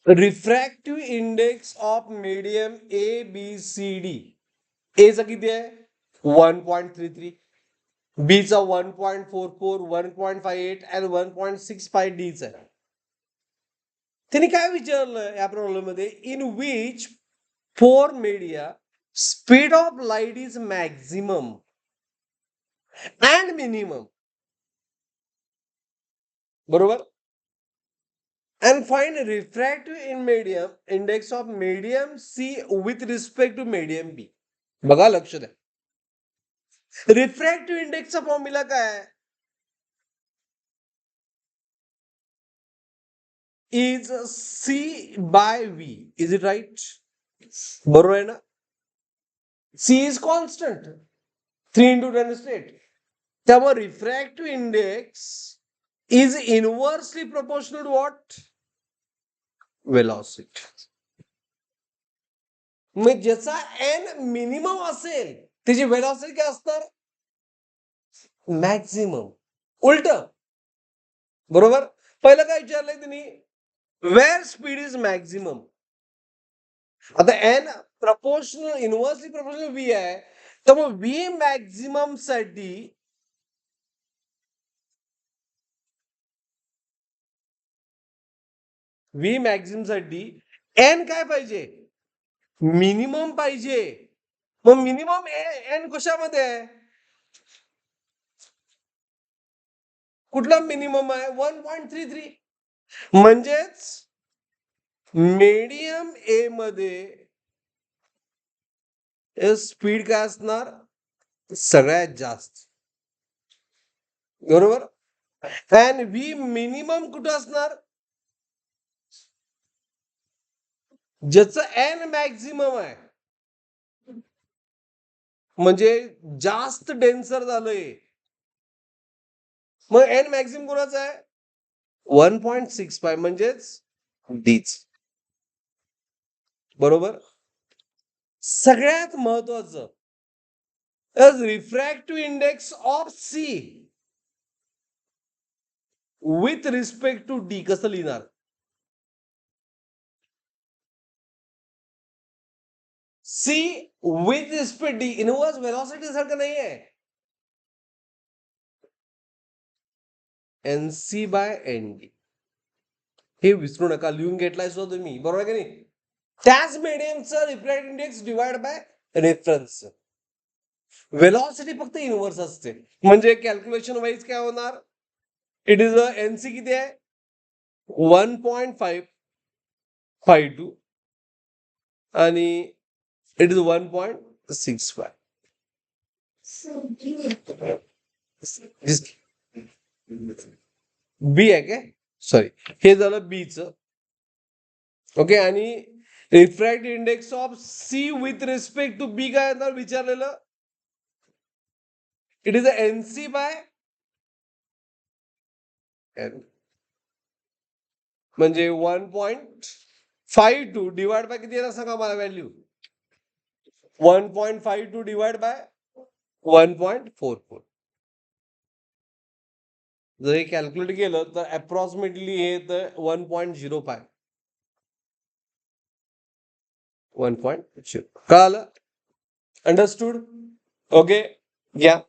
Refractive index of medium ABCD. एचा किती आहे 1.33, बीचा 1.44, 1.58 आणि 1.65 डीचा आहे. त्यांनी काय विचारलं या प्रॉब्लेम मध्ये, in which four media speed of light is maximum and minimum, बरोबर, and find refractive in medium index of medium C with respect to medium B. बघा लक्ष द्या, रिफ्रॅक्टिव्ह इंडेक्सचा फॉर्म्युला काय is C by V. Is it right? बरोबर आहे ना? C is constant 3 into 10⁸. त्यामुळे refractive index is inversely proportional to what? Velocity. मग ज्याचा n मिनिमम असेल त्याची वेलॉसिटी काय असणार? मॅक्झिमम. उलट, बरोबर. पहिलं काय विचारलंय त्यांनी, वेअर स्पीड इज मॅक्झिमम. आता n proportional inversely proportional v आहे, त्यामुळे v मॅक्झिमम साठी n काय पाहिजे? मिनिमम पाहिजे. मग मिनिमम n कशामध्ये आहे? कुठला मिनिमम आहे? 1.33. म्हणजेच मीडियम ए मध्ये स्पीड काय असणार? सगळ्यात जास्त, बरोबर. आणि व्ही मिनिमम कुठं असणार? ज्याचं n मॅक्झिमम आहे, म्हणजे जास्त डेन्सर झालंय. मग n मॅक्झिमम कोणाचा आहे? 1.65, म्हणजेच डीच, बरोबर. सगळ्यात महत्वाचं, refractive index of C with respect to D कसं लिहिणार? C with respect D inverse velocity सारखं नाही आहे. NC बाय ND हे विसरू नका, लिहून घेतलाय सो तुम्ही, बरोबर की नाही? त्याच मीडियमचं refractive index divide by reference. Velocity फक्त इनवर्स असते, म्हणजे कॅल्क्युलेशन वाईज काय होणार? इट इज NC किती आहे? 1.552 आणि इट इज 1.65. बी आहे काय? सॉरी, हे झालं बीच. ओके. आणि refractive index of C with respect to B काय येणार विचारलेलं? It is NC by n, म्हणजे 1.52 डिवाइड बाय किती येणार सांगा मला व्हॅल्यू? 1.52 divide by 1.44. जर हे कॅल्क्युलेट केलं तर अप्रॉक्सिमेटली हे तर 1.05. 1.0. कळालं? अंडरस्टूड? ओके, घ्या.